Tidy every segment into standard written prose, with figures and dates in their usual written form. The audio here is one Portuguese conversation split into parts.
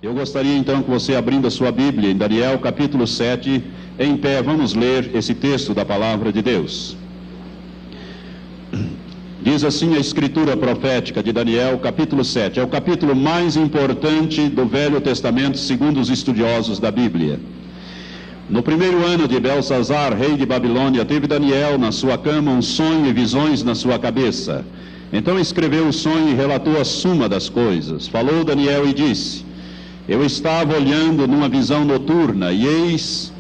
Eu gostaria então que você, abrindo a sua Bíblia em Daniel capítulo 7, em pé, vamos ler esse texto da palavra de Deus. Diz assim a escritura profética de Daniel capítulo 7, é o capítulo mais importante do Velho Testamento segundo os estudiosos da Bíblia. No primeiro ano de Belsazar, rei de Babilônia, teve Daniel na sua cama um sonho e visões na sua cabeça. Então escreveu o sonho e relatou a suma das coisas. Falou Daniel e disse: eu estava olhando numa visão noturna, e eis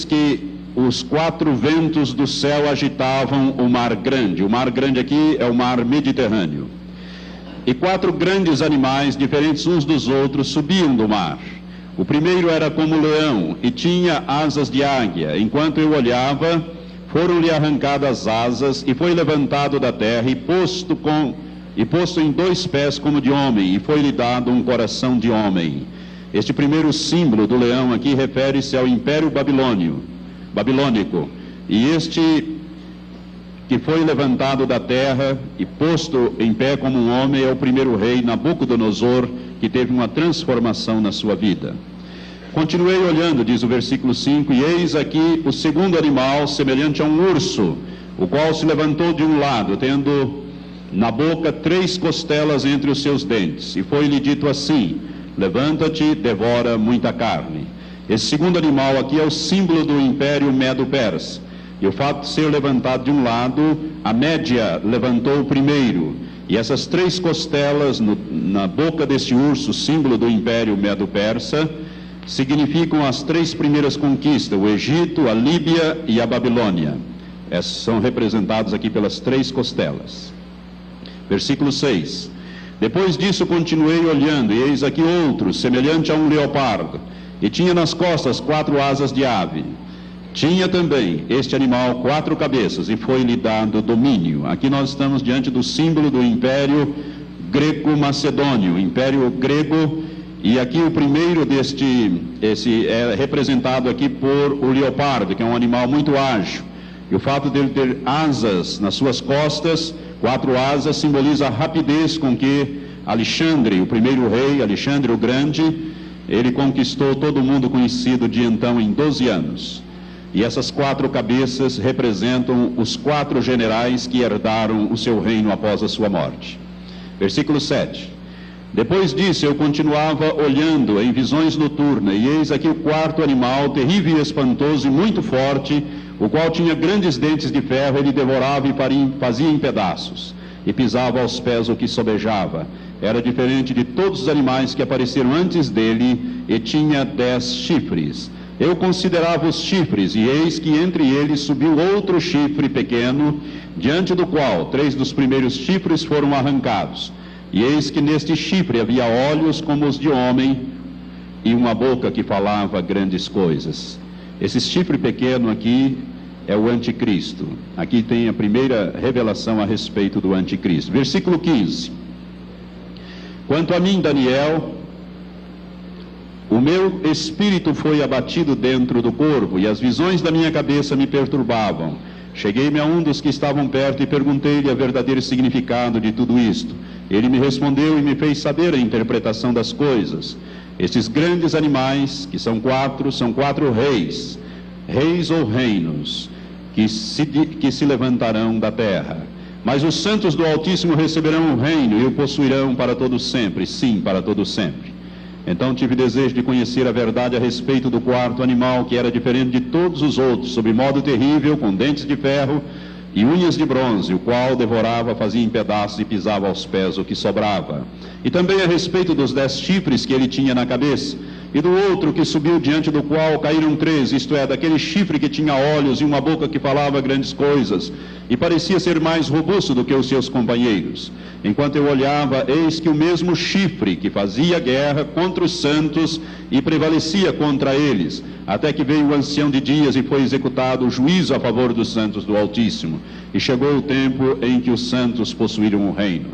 que os quatro ventos do céu agitavam o mar grande. O mar grande aqui é o mar Mediterrâneo. E quatro grandes animais, diferentes uns dos outros, subiam do mar. O primeiro era como leão, e tinha asas de águia. Enquanto eu olhava, foram-lhe arrancadas asas, e foi levantado da terra, e posto em 2 pés como de homem, e foi-lhe dado um coração de homem. Este primeiro símbolo do leão aqui refere-se ao Império Babilônico. E este que foi levantado da terra e posto em pé como um homem é o primeiro rei, Nabucodonosor, que teve uma transformação na sua vida. Continuei olhando, diz o versículo 5, e eis aqui o segundo animal, semelhante a um urso, o qual se levantou de um lado, tendo na boca 3 costelas entre os seus dentes, e foi-lhe dito assim: levanta-te, devora muita carne. Esse segundo animal aqui é o símbolo do Império Medo-Persa, e o fato de ser levantado de um lado, a Média levantou o primeiro, e essas 3 costelas na boca desse urso, símbolo do Império Medo-Persa, significam as 3 primeiras conquistas: o Egito, a Líbia e a Babilônia. Essas são representadas aqui pelas 3 costelas. Versículo 6. Depois disso continuei olhando, e eis aqui outro, semelhante a um leopardo, e tinha nas costas 4 asas de ave. Tinha também este animal 4 cabeças, e foi-lhe dado domínio. Aqui nós estamos diante do símbolo do Império Greco-Macedônio, Império Grego, e aqui o primeiro esse é representado aqui por o leopardo, que é um animal muito ágil. E o fato dele ter asas nas suas costas, 4 asas, simboliza a rapidez com que Alexandre, o primeiro rei, Alexandre o Grande, ele conquistou todo o mundo conhecido de então em 12 anos. E essas 4 cabeças representam os 4 generais que herdaram o seu reino após a sua morte. Versículo 7. Depois disso eu continuava olhando em visões noturnas, e eis aqui o 4º animal, terrível e espantoso e muito forte, o qual tinha grandes dentes de ferro. Ele devorava e fazia em pedaços, e pisava aos pés o que sobejava. Era diferente de todos os animais que apareceram antes dele, e tinha 10 chifres. Eu considerava os chifres, e eis que entre eles subiu outro chifre pequeno, diante do qual 3 dos primeiros chifres foram arrancados. E eis que neste chifre havia olhos como os de homem, e uma boca que falava grandes coisas. Esse chifre pequeno aqui é o anticristo. Aqui tem a primeira revelação a respeito do anticristo. Versículo 15. Quanto a mim, Daniel, o meu espírito foi abatido dentro do corpo, e as visões da minha cabeça me perturbavam. Cheguei-me a um dos que estavam perto e perguntei-lhe o verdadeiro significado de tudo isto. Ele me respondeu e me fez saber a interpretação das coisas. Estes grandes animais, que são 4 reis ou reinos, que se levantarão da terra. Mas os santos do Altíssimo receberão o reino e o possuirão para todo sempre, sim, para todo sempre. Então tive desejo de conhecer a verdade a respeito do 4º animal, que era diferente de todos os outros, sob modo terrível, com dentes de ferro e unhas de bronze, o qual devorava, fazia em pedaços e pisava aos pés o que sobrava. E também a respeito dos 10 chifres que ele tinha na cabeça, e do outro que subiu, diante do qual caíram 3, isto é, daquele chifre que tinha olhos e uma boca que falava grandes coisas, e parecia ser mais robusto do que os seus companheiros. Enquanto eu olhava, eis que o mesmo chifre que fazia guerra contra os santos e prevalecia contra eles, até que veio o ancião de dias e foi executado o juízo a favor dos santos do Altíssimo. E chegou o tempo em que os santos possuíram o reino.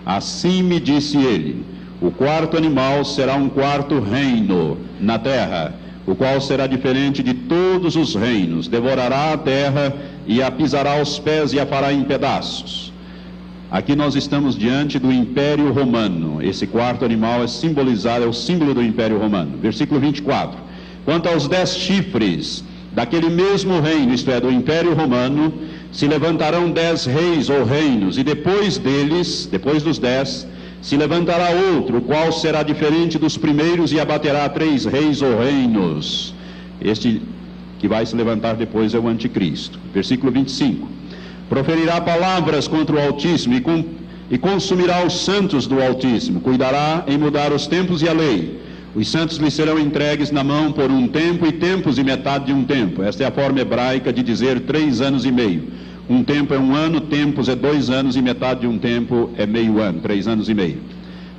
Assim me disse ele: o 4º animal será um 4º reino na terra, o qual será diferente de todos os reinos, devorará a terra e a pisará aos pés e a fará em pedaços. Aqui nós estamos diante do Império Romano. Esse quarto animal é simbolizado, é o símbolo do Império Romano. Versículo 24. Quanto aos 10 chifres daquele mesmo reino, isto é, do Império Romano, se levantarão 10 reis ou reinos, e depois deles, depois dos 10, se levantará outro, o qual será diferente dos primeiros e abaterá 3 reis ou reinos. Este que vai se levantar depois é o Anticristo. Versículo 25. Proferirá palavras contra o Altíssimo e consumirá os santos do Altíssimo. Cuidará em mudar os tempos e a lei. Os santos lhe serão entregues na mão por um tempo e tempos e metade de um tempo. Esta é a forma hebraica de dizer 3 anos e meio. Um tempo é 1 ano, tempos é 2 anos e metade de um tempo é meio ano, 3 anos e meio.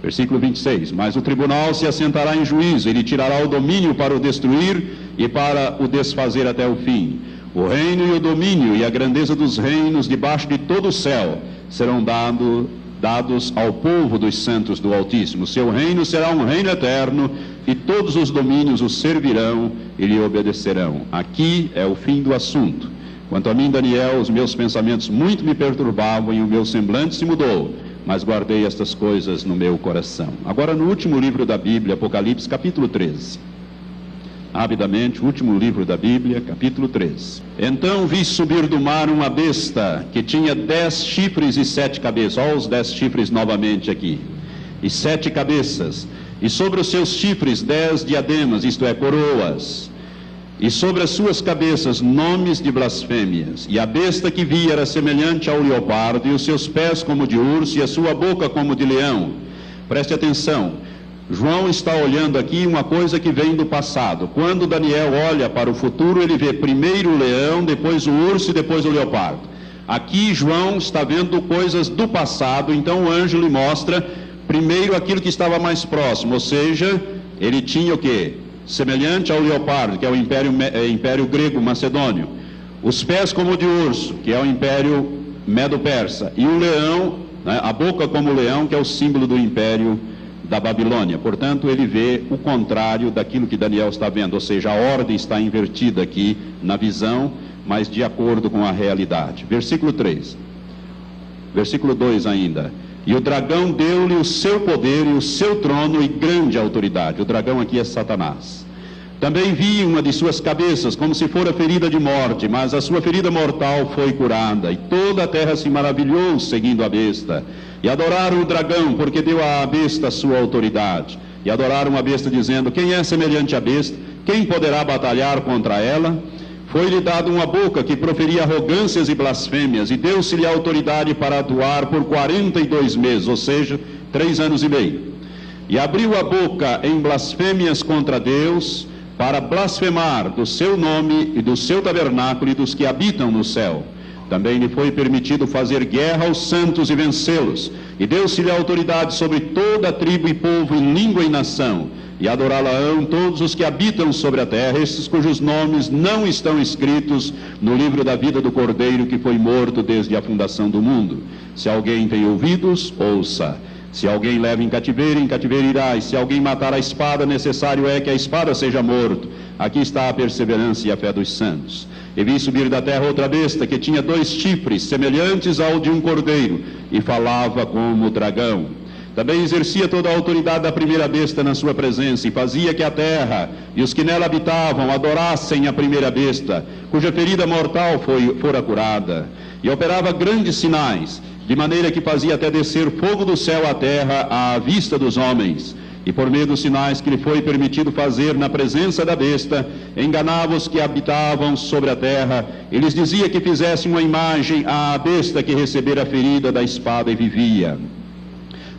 Versículo 26. Mas o tribunal se assentará em juízo, ele tirará o domínio para o destruir e para o desfazer até o fim. O reino e o domínio e a grandeza dos reinos debaixo de todo o céu serão dados ao povo dos santos do Altíssimo. Seu reino será um reino eterno e todos os domínios o servirão e lhe obedecerão. Aqui é o fim do assunto. Quanto a mim, Daniel, os meus pensamentos muito me perturbavam e o meu semblante se mudou, mas guardei estas coisas no meu coração. Agora no último livro da Bíblia, Apocalipse, capítulo 13. Rapidamente, o último livro da Bíblia, capítulo 13. Então vi subir do mar uma besta que tinha 10 chifres e 7 cabeças. Olha os 10 chifres novamente aqui. E 7 cabeças. E sobre os seus chifres 10 diademas, isto é, coroas. E sobre as suas cabeças nomes de blasfêmias. E a besta que vi era semelhante ao leopardo, e os seus pés como de urso, e a sua boca como de leão. Preste atenção. João está olhando aqui uma coisa que vem do passado. Quando Daniel olha para o futuro, ele vê primeiro o leão, depois o urso e depois o leopardo. Aqui João está vendo coisas do passado, então o anjo lhe mostra primeiro aquilo que estava mais próximo, ou seja, ele tinha o quê? Semelhante ao leopardo, que é o império grego macedônio. Os pés como de urso, que é o império medo-persa. E o leão, né, a boca como leão, que é o símbolo do império da Babilônia. Portanto, ele vê o contrário daquilo que Daniel está vendo, ou seja, a ordem está invertida aqui na visão, mas de acordo com a realidade. Versículo 3. Versículo 2 ainda. E o dragão deu-lhe o seu poder e o seu trono e grande autoridade. O dragão aqui é Satanás. Também vi uma de suas cabeças como se fora ferida de morte, mas a sua ferida mortal foi curada, e toda a terra se maravilhou seguindo a besta. E adoraram o dragão, porque deu à besta a sua autoridade. E adoraram a besta, dizendo: quem é semelhante à besta? Quem poderá batalhar contra ela? Foi-lhe dado uma boca que proferia arrogâncias e blasfêmias, e deu-se-lhe autoridade para atuar por 42 meses, ou seja, 3 anos e meio. E abriu a boca em blasfêmias contra Deus, para blasfemar do seu nome e do seu tabernáculo e dos que habitam no céu. Também lhe foi permitido fazer guerra aos santos e vencê-los, e deu-se-lhe autoridade sobre toda a tribo e povo e língua e nação, e adorá-la-ão todos os que habitam sobre a terra, estes cujos nomes não estão escritos no livro da vida do Cordeiro que foi morto desde a fundação do mundo. Se alguém tem ouvidos, ouça. Se alguém leva em cativeiro irá, e se alguém matar a espada, necessário é que a espada seja morto. Aqui está a perseverança e a fé dos santos. E vi subir da terra outra besta, que tinha 2 chifres, semelhantes ao de um cordeiro, e falava como dragão. Também exercia toda a autoridade da primeira besta na sua presença, e fazia que a terra e os que nela habitavam adorassem a primeira besta, cuja ferida mortal fora curada. E operava grandes sinais, de maneira que fazia até descer fogo do céu à terra à vista dos homens. E por meio dos sinais que lhe foi permitido fazer na presença da besta, enganava os que habitavam sobre a terra, e lhes dizia que fizessem uma imagem à besta que recebera a ferida da espada e vivia.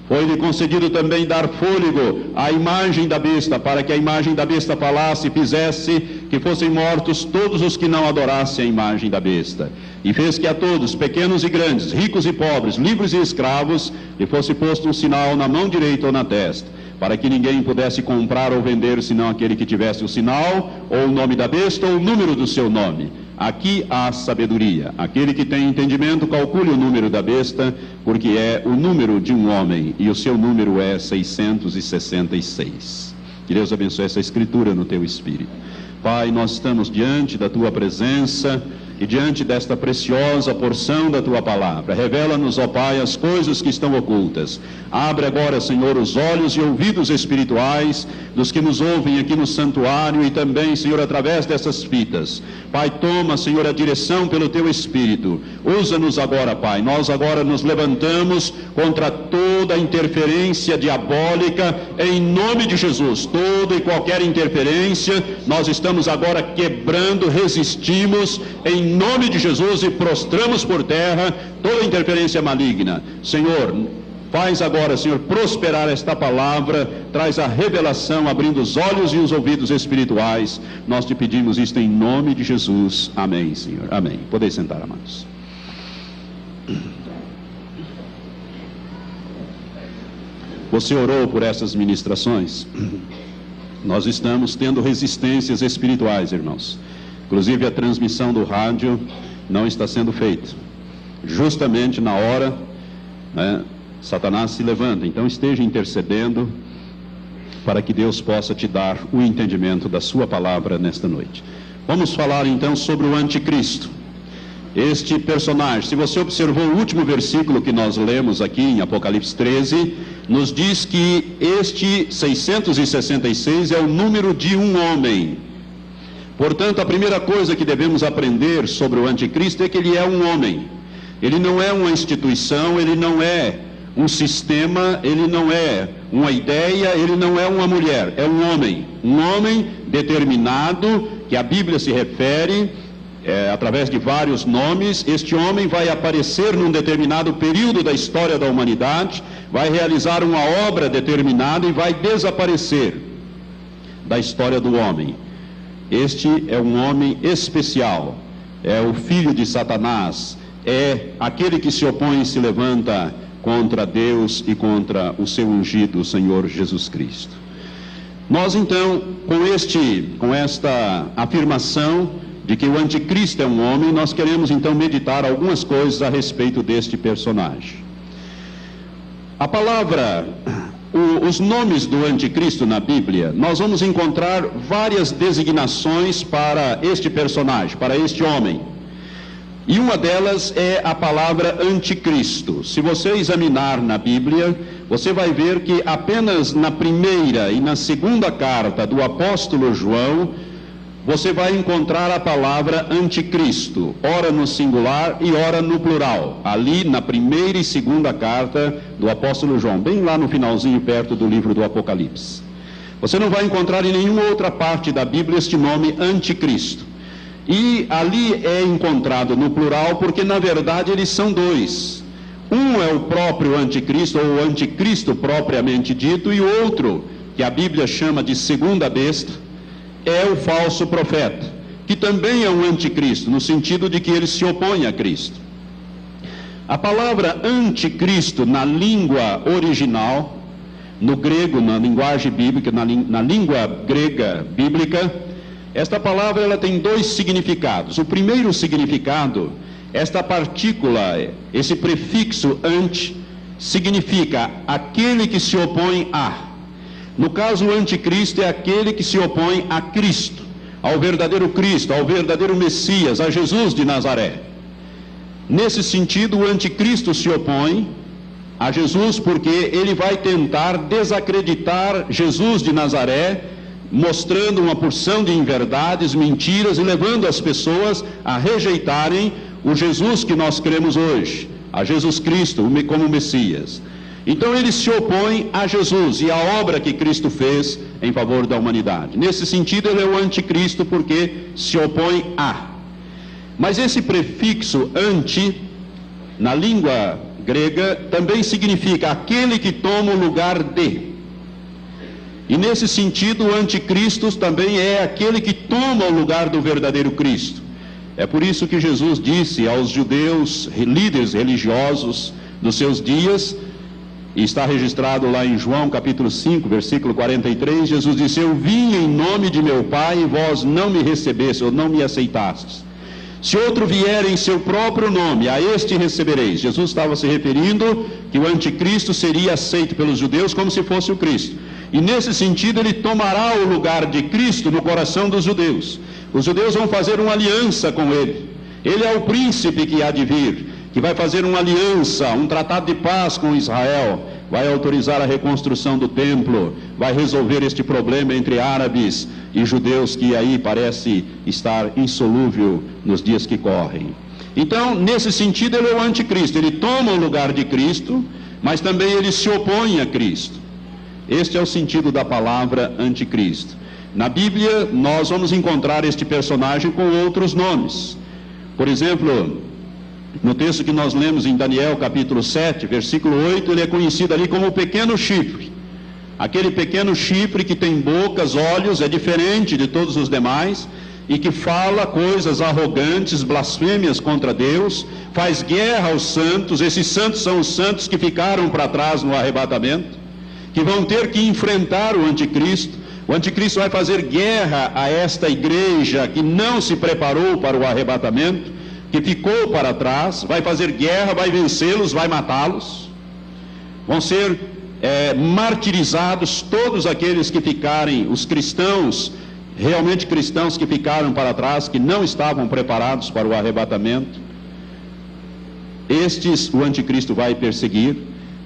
Foi-lhe concedido também dar fôlego à imagem da besta, para que a imagem da besta falasse e fizesse que fossem mortos todos os que não adorassem a imagem da besta. E fez que a todos, pequenos e grandes, ricos e pobres, livres e escravos, lhe fosse posto um sinal na mão direita ou na testa, para que ninguém pudesse comprar ou vender, senão aquele que tivesse o sinal, ou o nome da besta, ou o número do seu nome. Aqui há sabedoria. Aquele que tem entendimento, calcule o número da besta, porque é o número de um homem, e o seu número é 666. Que Deus abençoe essa escritura no teu espírito. Pai, nós estamos diante da tua presença, e diante desta preciosa porção da Tua Palavra, revela-nos, ó Pai, as coisas que estão ocultas. Abre agora, Senhor, os olhos e ouvidos espirituais dos que nos ouvem aqui no santuário e também, Senhor, através dessas fitas. Pai, toma, Senhor, a direção pelo Teu Espírito. Usa-nos agora, Pai. Nós agora nos levantamos contra toda interferência diabólica, em nome de Jesus. Toda e qualquer interferência, nós estamos agora quebrando, resistimos, em nome de Jesus, e prostramos por terra toda interferência maligna. Senhor, faz agora, Senhor, prosperar esta palavra, traz a revelação, abrindo os olhos e os ouvidos espirituais. Nós te pedimos isto em nome de Jesus. Amém, Senhor. Amém. Podeis sentar, amados. Você orou por essas ministrações? Nós estamos tendo resistências espirituais, irmãos. Inclusive a transmissão do rádio não está sendo feita. Justamente na hora, né, Satanás se levanta. Então esteja intercedendo para que Deus possa te dar o entendimento da sua palavra nesta noite. Vamos falar então sobre o anticristo. Este personagem, se você observou o último versículo que nós lemos aqui em Apocalipse 13, nos diz que este 666 é o número de um homem. Portanto, a primeira coisa que devemos aprender sobre o anticristo é que ele é um homem. Ele não é uma instituição, ele não é um sistema, ele não é uma ideia, ele não é uma mulher, é um homem determinado, que a Bíblia se refere através de vários nomes. Este homem vai aparecer num determinado período da história da humanidade, vai realizar uma obra determinada e vai desaparecer da história do homem. Este é um homem especial, é o filho de Satanás, é aquele que se opõe e se levanta contra Deus e contra o seu ungido, o Senhor Jesus Cristo. Nós então, com esta afirmação de que o anticristo é um homem, nós queremos então meditar algumas coisas a respeito deste personagem. A palavra, os nomes do anticristo na Bíblia, nós vamos encontrar várias designações para este personagem, para este homem. E uma delas é a palavra anticristo. Se você examinar na Bíblia, você vai ver que apenas na primeira e na segunda carta do apóstolo João, você vai encontrar a palavra anticristo, ora no singular e ora no plural, ali na primeira e segunda carta do apóstolo João, bem lá no finalzinho, perto do livro do Apocalipse. Você não vai encontrar em nenhuma outra parte da Bíblia este nome anticristo. E ali é encontrado no plural porque, na verdade, eles são dois. Um é o próprio anticristo, ou o anticristo propriamente dito, e o outro, que a Bíblia chama de segunda besta, é o falso profeta, que também é um anticristo, no sentido de que ele se opõe a Cristo. A palavra anticristo, na língua original, no grego, na linguagem bíblica, na língua grega bíblica, esta palavra ela tem dois significados. O primeiro significado, esta partícula, esse prefixo anti, significa aquele que se opõe a. No caso, o anticristo é aquele que se opõe a Cristo, ao verdadeiro Cristo, ao verdadeiro Messias, a Jesus de Nazaré. Nesse sentido, o anticristo se opõe a Jesus porque ele vai tentar desacreditar Jesus de Nazaré, mostrando uma porção de inverdades, mentiras e levando as pessoas a rejeitarem o Jesus que nós cremos hoje, a Jesus Cristo como Messias. Então ele se opõe a Jesus e à obra que Cristo fez em favor da humanidade. Nesse sentido, ele é o anticristo porque se opõe a. Mas esse prefixo anti, na língua grega, também significa aquele que toma o lugar de. E nesse sentido, o anticristo também é aquele que toma o lugar do verdadeiro Cristo. É por isso que Jesus disse aos judeus, líderes religiosos dos seus dias, e está registrado lá em João capítulo 5, versículo 43, Jesus disse: eu vim em nome de meu Pai e vós não me recebestes, ou não me aceitastes. Se outro vier em seu próprio nome, a este recebereis. Jesus estava se referindo que o anticristo seria aceito pelos judeus como se fosse o Cristo. E nesse sentido ele tomará o lugar de Cristo no coração dos judeus. Os judeus vão fazer uma aliança com ele. Ele é o príncipe que há de vir, que vai fazer uma aliança, um tratado de paz com Israel, vai autorizar a reconstrução do templo, vai resolver este problema entre árabes e judeus que aí parece estar insolúvel nos dias que correm. Então, nesse sentido, ele é o anticristo, ele toma o lugar de Cristo, mas também ele se opõe a Cristo. Este é o sentido da palavra anticristo. Na Bíblia, nós vamos encontrar este personagem com outros nomes. Por exemplo, no texto que nós lemos em Daniel capítulo 7, versículo 8, ele é conhecido ali como o pequeno chifre. Aquele pequeno chifre que tem bocas, olhos, é diferente de todos os demais, e que fala coisas arrogantes, blasfêmias contra Deus, faz guerra aos santos. Esses santos são os santos que ficaram para trás no arrebatamento, que vão ter que enfrentar o anticristo. O anticristo vai fazer guerra a esta igreja que não se preparou para o arrebatamento, que ficou para trás, vai fazer guerra, vai vencê-los, vai matá-los. Vão ser martirizados todos aqueles que ficarem, os cristãos, realmente cristãos que ficaram para trás, que não estavam preparados para o arrebatamento. Estes o anticristo vai perseguir.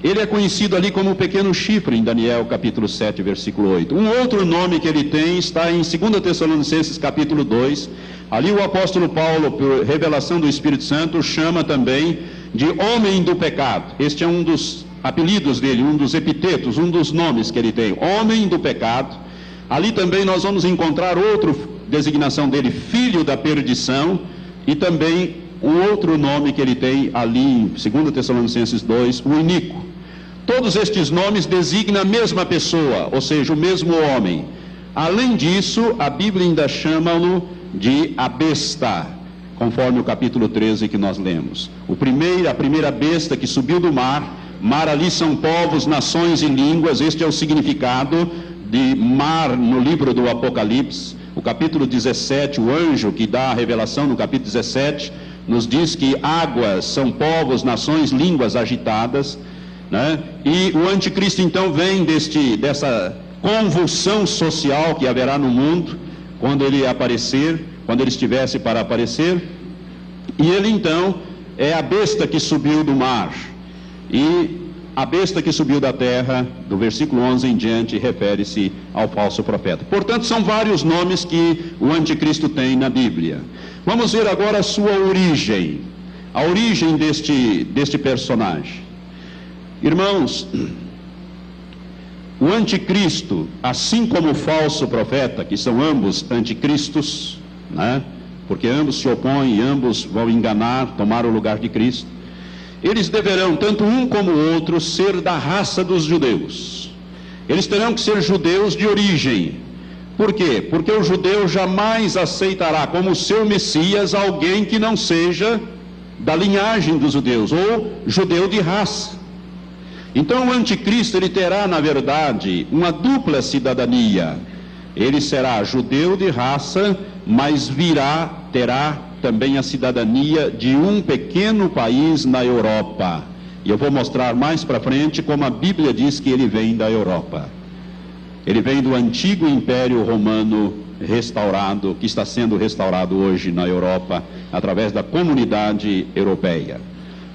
Ele é conhecido ali como o pequeno chifre, em Daniel capítulo 7, versículo 8. Um outro nome que ele tem está em 2 Tessalonicenses capítulo 2. Ali o apóstolo Paulo, por revelação do Espírito Santo, chama também de homem do pecado. Este é um dos apelidos dele, um dos epitetos, um dos nomes que ele tem, homem do pecado. Ali também nós vamos encontrar outra designação dele, filho da perdição, e também o outro nome que ele tem ali em 2 Tessalonicenses 2, o iníquo. Todos estes nomes designam a mesma pessoa, ou seja, o mesmo homem. Além disso, a Bíblia ainda chama-o de a besta, conforme o capítulo 13 que nós lemos. A primeira besta que subiu do mar ali são povos, nações e línguas. Este é o significado de mar no livro do Apocalipse. O capítulo 17, o anjo que dá a revelação no capítulo 17, nos diz que águas são povos, nações, línguas agitadas, né? E o anticristo então vem dessa convulsão social que haverá no mundo, quando ele aparecer, quando ele estivesse para aparecer, e ele então é a besta que subiu do mar, e a besta que subiu da terra, do versículo 11 em diante, refere-se ao falso profeta. Portanto, são vários nomes que o anticristo tem na Bíblia. Vamos ver agora a sua origem, a origem deste personagem. Irmãos, o anticristo, assim como o falso profeta, que são ambos anticristos, né? Porque ambos se opõem e ambos vão enganar, tomar o lugar de Cristo, eles deverão, tanto um como o outro, ser da raça dos judeus. Eles terão que ser judeus de origem. Por quê? Porque o judeu jamais aceitará como seu Messias alguém que não seja da linhagem dos judeus, ou judeu de raça. Então o anticristo, ele terá, na verdade, uma dupla cidadania. Ele será judeu de raça, mas terá também a cidadania de um pequeno país na Europa. E eu vou mostrar mais para frente como a Bíblia diz que ele vem da Europa. Ele vem do antigo Império Romano restaurado, que está sendo restaurado hoje na Europa, através da comunidade europeia.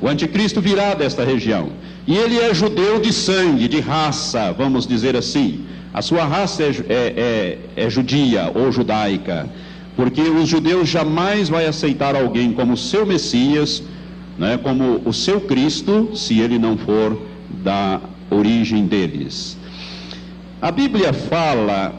O anticristo virá desta região. E ele é judeu de sangue, de raça, vamos dizer assim. A sua raça é judia ou judaica, porque os judeus jamais vão aceitar alguém como seu Messias, né, como o seu Cristo, se ele não for da origem deles. A Bíblia fala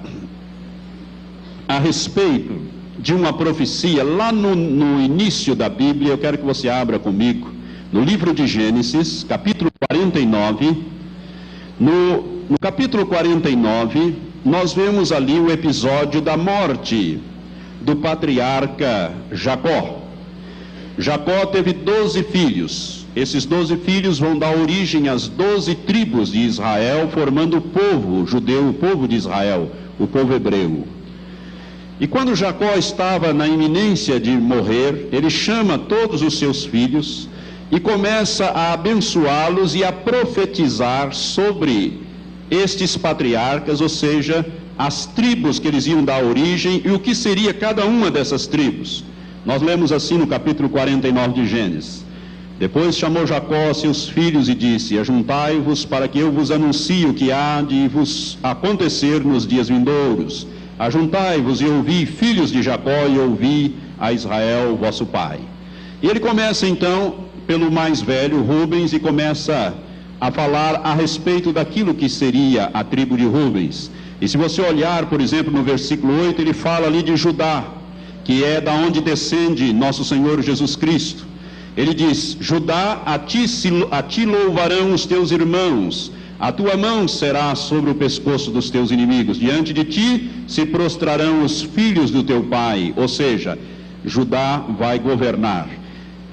a respeito de uma profecia, lá no início da Bíblia. Eu quero que você abra comigo, no livro de Gênesis, capítulo 49, no capítulo 49, nós vemos ali o episódio da morte do patriarca Jacó. Jacó teve 12 filhos. Esses 12 filhos vão dar origem às 12 tribos de Israel, formando o povo judeu, o povo de Israel, o povo hebreu. E quando Jacó estava na iminência de morrer, ele chama todos os seus filhos e começa a abençoá-los e a profetizar sobre estes patriarcas, ou seja, as tribos que eles iam dar origem e o que seria cada uma dessas tribos. Nós lemos assim no capítulo 49 de Gênesis. Depois chamou Jacó a seus filhos e disse: ajuntai-vos para que eu vos anuncie o que há de vos acontecer nos dias vindouros. Ajuntai-vos e ouvi, filhos de Jacó, e ouvi a Israel, vosso pai. E ele começa então pelo mais velho, Rubens, e começa a falar a respeito daquilo que seria a tribo de Rubens. E se você olhar, por exemplo, no versículo 8, ele fala ali de Judá, que é da onde descende nosso Senhor Jesus Cristo. Ele diz: Judá, a ti louvarão os teus irmãos, a tua mão será sobre o pescoço dos teus inimigos, diante de ti se prostrarão os filhos do teu pai. Ou seja, Judá vai governar.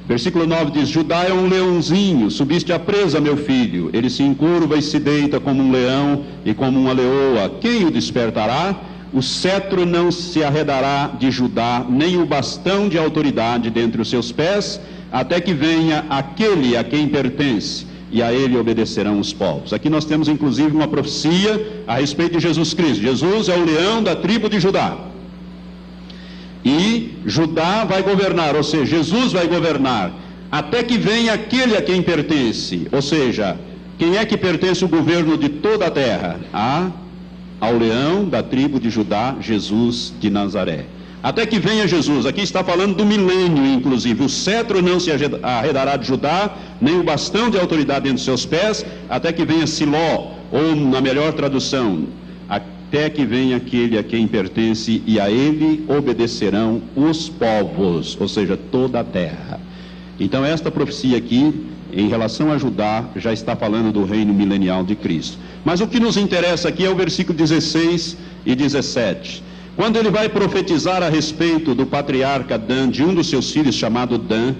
Versículo 9 diz: Judá é um leãozinho, subiste à presa, meu filho. Ele se encurva e se deita como um leão e como uma leoa. Quem o despertará? O cetro não se arredará de Judá, nem o bastão de autoridade dentre os seus pés, até que venha aquele a quem pertence, e a ele obedecerão os povos. Aqui nós temos inclusive uma profecia a respeito de Jesus Cristo. Jesus é o leão da tribo de Judá. E Judá vai governar, ou seja, Jesus vai governar, até que venha aquele a quem pertence. Ou seja, quem é que pertence o governo de toda a terra? Ao leão da tribo de Judá, Jesus de Nazaré. Até que venha Jesus. Aqui está falando do milênio, inclusive. O cetro não se arredará de Judá, nem o bastão de autoridade dentro dos seus pés, até que venha Siló, ou na melhor tradução, até que venha aquele a quem pertence, e a ele obedecerão os povos, ou seja, toda a terra. Então esta profecia aqui, em relação a Judá, já está falando do reino milenial de Cristo. Mas o que nos interessa aqui é o versículo 16 e 17. Quando ele vai profetizar a respeito do patriarca Dan, de um dos seus filhos chamado Dan,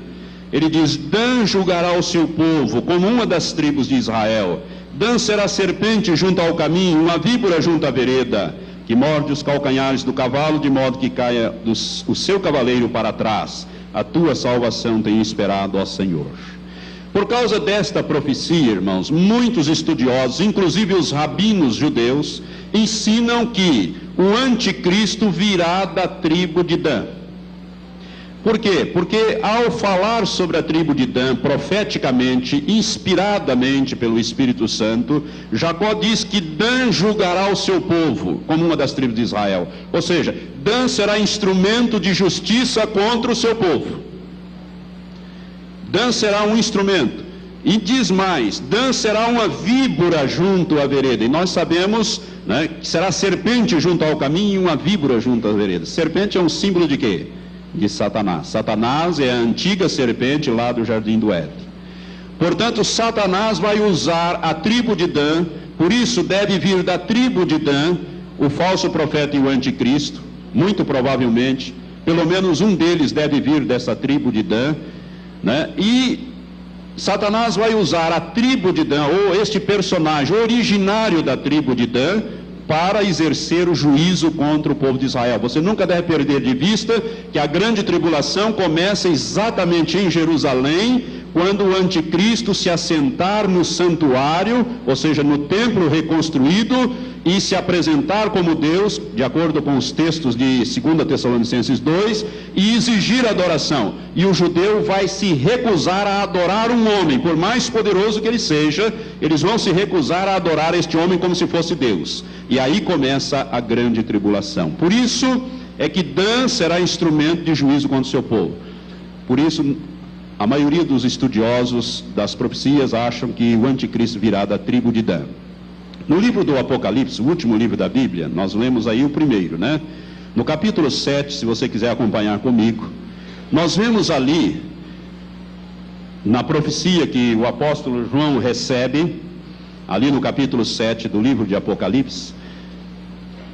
ele diz: Dan julgará o seu povo como uma das tribos de Israel. Dan será serpente junto ao caminho, uma víbora junto à vereda, que morde os calcanhares do cavalo, de modo que caia o seu cavaleiro para trás. A tua salvação tem esperado, ó Senhor. Por causa desta profecia, irmãos, muitos estudiosos, inclusive os rabinos judeus, ensinam que o anticristo virá da tribo de Dan. Por quê? Porque ao falar sobre a tribo de Dan, profeticamente, inspiradamente pelo Espírito Santo, Jacó diz que Dan julgará o seu povo, como uma das tribos de Israel. Ou seja, Dan será instrumento de justiça contra o seu povo. Dan será um instrumento. E diz mais: Dan será uma víbora junto à vereda. E nós sabemos, né, que será serpente junto ao caminho e uma víbora junto à vereda. Serpente é um símbolo de quê? De Satanás. Satanás é a antiga serpente lá do Jardim do Éden. Portanto, Satanás vai usar a tribo de Dan. Por isso deve vir da tribo de Dan o falso profeta e o anticristo. Muito provavelmente, pelo menos um deles deve vir dessa tribo de Dan, né? E Satanás vai usar a tribo de Dan, ou este personagem originário da tribo de Dan, para exercer o juízo contra o povo de Israel. Você nunca deve perder de vista que a grande tribulação começa exatamente em Jerusalém, quando o anticristo se assentar no santuário, ou seja, no templo reconstruído, e se apresentar como Deus, de acordo com os textos de 2 Tessalonicenses 2, e exigir adoração. E o judeu vai se recusar a adorar um homem, por mais poderoso que ele seja, eles vão se recusar a adorar este homem como se fosse Deus. E aí começa a grande tribulação. Por isso é que Dan será instrumento de juízo contra o seu povo. Por isso, a maioria dos estudiosos das profecias acham que o anticristo virá da tribo de Dan. No livro do Apocalipse, o último livro da Bíblia, nós lemos aí o primeiro, né? No capítulo 7, se você quiser acompanhar comigo, nós vemos ali, na profecia que o apóstolo João recebe, ali no capítulo 7 do livro de Apocalipse,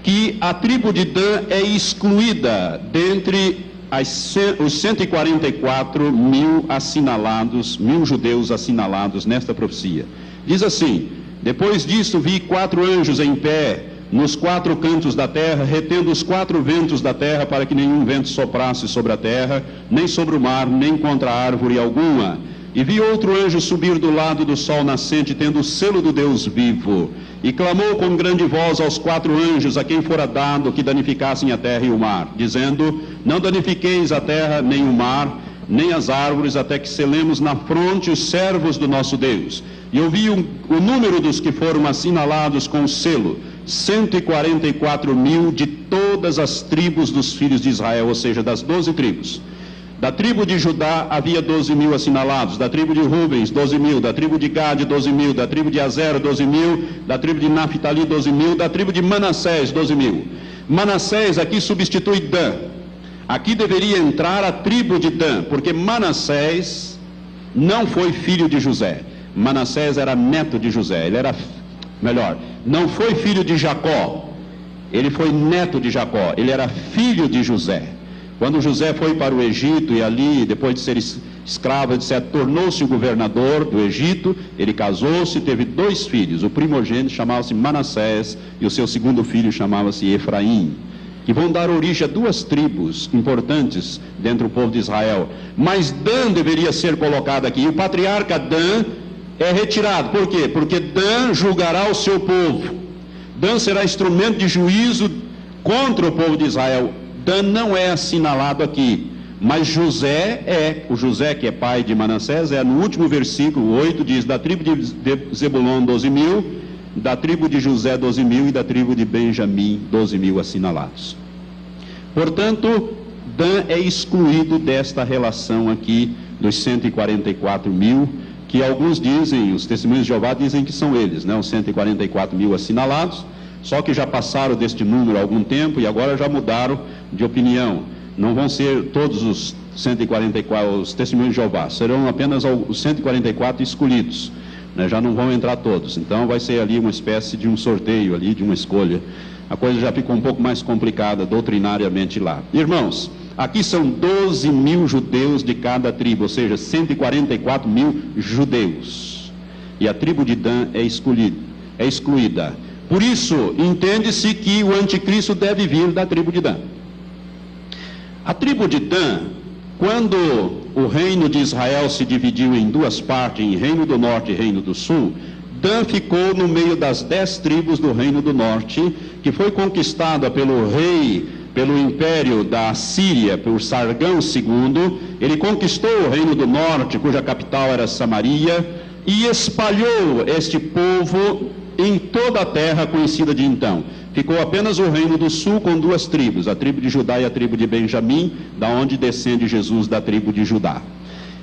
que a tribo de Dan é excluída dentre os 144 mil assinalados, 1.000 judeus assinalados nesta profecia. Diz assim: depois disso vi 4 anjos em pé nos 4 cantos da terra, retendo os 4 ventos da terra, para que nenhum vento soprasse sobre a terra, nem sobre o mar, nem contra árvore alguma. E vi outro anjo subir do lado do sol nascente, tendo o selo do Deus vivo, e clamou com grande voz aos 4 anjos a quem fora dado que danificassem a terra e o mar, dizendo: não danifiqueis a terra nem o mar, nem as árvores, até que selemos na fronte os servos do nosso Deus. E eu vi o número dos que foram assinalados com o selo: 144.000 de todas as tribos dos filhos de Israel, ou seja, das 12 tribos. Da tribo de Judá havia 12.000 assinalados, da tribo de Rubens 12.000, da tribo de Gade 12.000, da tribo de Azer 12.000, da tribo de Naphtali 12.000, da tribo de Manassés 12.000. Manassés aqui substitui Dan. Aqui deveria entrar a tribo de Dan, porque Manassés não foi filho de José. Manassés era neto de José, não foi filho de Jacó, ele foi neto de Jacó, ele era filho de José. Quando José foi para o Egito e ali, depois de ser escravo, etc., tornou-se o governador do Egito, ele casou-se e teve 2 filhos. O primogênito chamava-se Manassés e o seu segundo filho chamava-se Efraim, que vão dar origem a 2 tribos importantes dentro do povo de Israel. Mas Dan deveria ser colocado aqui, e o patriarca Dan é retirado. Por quê? Porque Dan julgará o seu povo. Dan será instrumento de juízo contra o povo de Israel. Dan não é assinalado aqui, mas José é. O José, que é pai de Manassés, no último versículo 8, diz: da tribo de Zebulon 12.000, da tribo de José 12.000 e da tribo de Benjamim 12.000 assinalados. Portanto, Dan é excluído desta relação aqui dos 144.000, que alguns dizem, os testemunhos de Jeová dizem que são eles, né, os 144.000 assinalados. Só que já passaram deste número há algum tempo e agora já mudaram de opinião. Não vão ser todos os 144, os testemunhos de Jeová, serão apenas os 144 escolhidos, né? Já não vão entrar todos. Então vai ser ali uma espécie de um sorteio ali, de uma escolha. A coisa já ficou um pouco mais complicada doutrinariamente lá. Irmãos, aqui são 12.000 judeus de cada tribo, ou seja, 144.000 judeus. E a tribo de Dan é excluída. Por isso, entende-se que o anticristo deve vir da tribo de Dan. A tribo de Dan, quando o reino de Israel se dividiu em 2 partes, em reino do norte e reino do sul, Dan ficou no meio das 10 tribos do reino do norte, que foi conquistada pelo império da Síria, por Sargão II. Ele conquistou o reino do norte, cuja capital era Samaria, e espalhou este povo em toda a terra conhecida de então. Ficou apenas o reino do sul com 2 tribos, a tribo de Judá e a tribo de Benjamim, da onde descende Jesus, da tribo de Judá.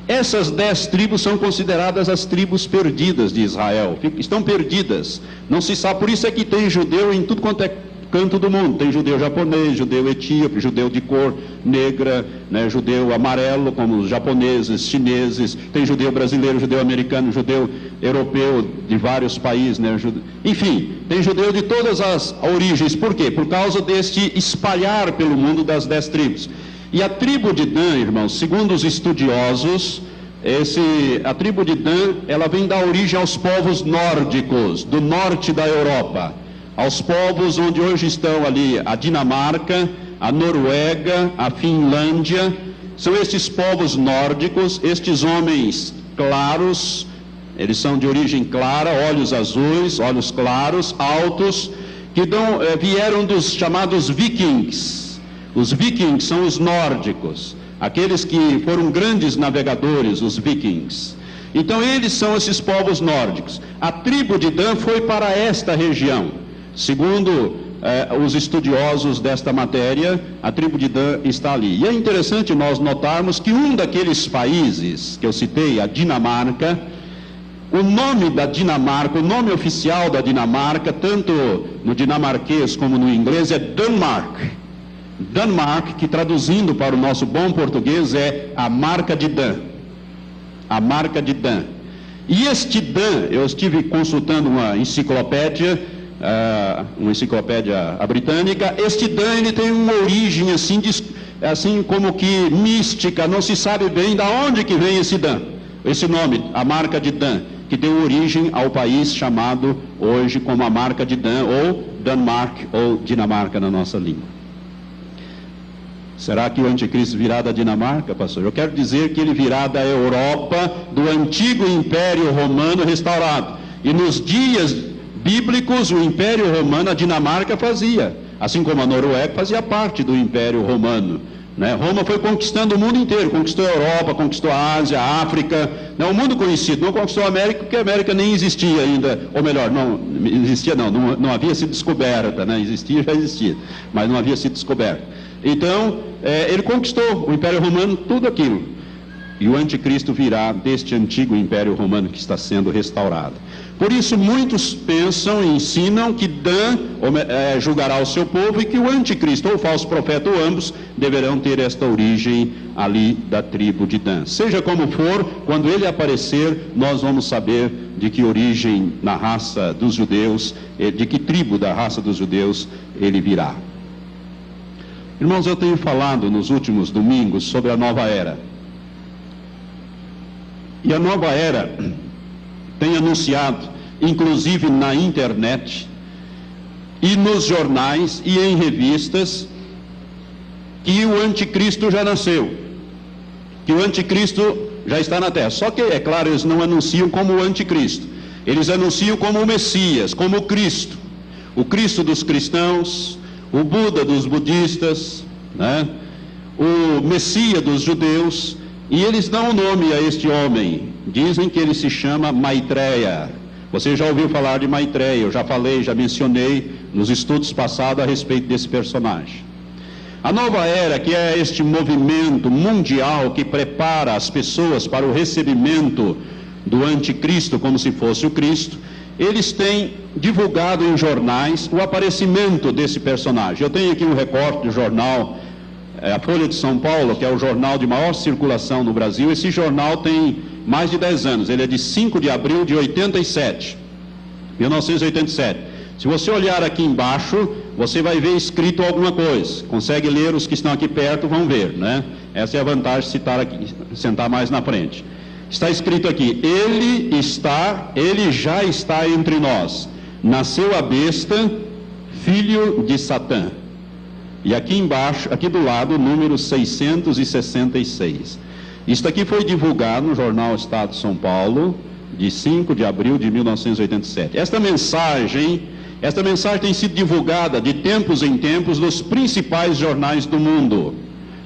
Essas 10 tribos são consideradas as tribos perdidas de Israel, estão perdidas, não se sabe. Por isso é que tem judeu em tudo quanto é canto do mundo. Tem judeu japonês, judeu etíope, judeu de cor negra, né, judeu amarelo, como os japoneses, chineses, tem judeu brasileiro, judeu americano, judeu europeu de vários países, né, enfim, tem judeu de todas as origens. Por quê? Por causa deste espalhar pelo mundo das 10 tribos. E a tribo de Dan, irmãos, segundo os estudiosos, a tribo de Dan, ela vem dar origem aos povos nórdicos, do norte da Europa, aos povos onde hoje estão ali a Dinamarca, a Noruega, a Finlândia. São estes povos nórdicos, estes homens claros, eles são de origem clara, olhos azuis, olhos claros, altos, que vieram dos chamados vikings. Os vikings são os nórdicos, aqueles que foram grandes navegadores, os vikings. Então eles são esses povos nórdicos. A tribo de Dan foi para esta região. Segundo os estudiosos desta matéria, a tribo de Dan está ali. E é interessante nós notarmos que um daqueles países que eu citei, a Dinamarca, o nome da Dinamarca, o nome oficial da Dinamarca, tanto no dinamarquês como no inglês, é Denmark. Denmark, que traduzindo para o nosso bom português é a marca de Dan. A marca de Dan. E este Dan, eu estive consultando uma enciclopédia britânica. Este Dan, ele tem uma origem assim como que mística, não se sabe bem de onde que vem esse Dan, esse nome, a marca de Dan, que deu origem ao país chamado hoje como a marca de Dan, ou Denmark, ou Dinamarca na nossa língua. Será que o anticristo virá da Dinamarca, pastor? Eu quero dizer que ele virá da Europa, do antigo Império Romano restaurado. E nos dias bíblicos, o Império Romano, a Dinamarca fazia, assim como a Noruega fazia parte do Império Romano. Né? Roma foi conquistando o mundo inteiro, conquistou a Europa, conquistou a Ásia, a África, o mundo conhecido, não conquistou a América, porque a América nem existia ainda, ou melhor, não existia não havia sido descoberta, né? Já existia, mas não havia sido descoberta. Então, ele conquistou o Império Romano, tudo aquilo. E o anticristo virá deste antigo Império Romano que está sendo restaurado. Por isso, muitos pensam e ensinam que Dan julgará o seu povo e que o anticristo, ou o falso profeta, ou ambos, deverão ter esta origem ali da tribo de Dan. Seja como for, quando ele aparecer, nós vamos saber de que origem na raça dos judeus, de que tribo da raça dos judeus ele virá. Irmãos, eu tenho falado nos últimos domingos sobre a nova era. E a nova era tem anunciado, inclusive na internet, e nos jornais e em revistas, que o anticristo já nasceu, que o anticristo já está na terra. Só que, é claro, eles não anunciam como o anticristo, eles anunciam como o Messias, como o Cristo dos cristãos, o Buda dos budistas, né? O Messias dos judeus, e eles dão o nome a este homem, dizem que ele se chama Maitreya. Você já ouviu falar de Maitreya, eu já falei, já mencionei nos estudos passados a respeito desse personagem. A nova era, que é este movimento mundial que prepara as pessoas para o recebimento do anticristo como se fosse o Cristo, eles têm divulgado em jornais o aparecimento desse personagem. Eu tenho aqui um recorte do jornal a Folha de São Paulo, que é o jornal de maior circulação no Brasil. Esse jornal tem mais de 10 anos, ele é de 5 de abril de 1987. Se você olhar aqui embaixo, você vai ver escrito alguma coisa. Consegue ler, os que estão aqui perto vão ver, né? Essa é a vantagem de sentar mais na frente. Está escrito aqui: ele já está entre nós. Nasceu a besta, filho de Satã. E aqui embaixo, aqui do lado, o número 666. Isto aqui foi divulgado no jornal Estado de São Paulo, de 5 de abril de 1987. Esta mensagem tem sido divulgada de tempos em tempos nos principais jornais do mundo.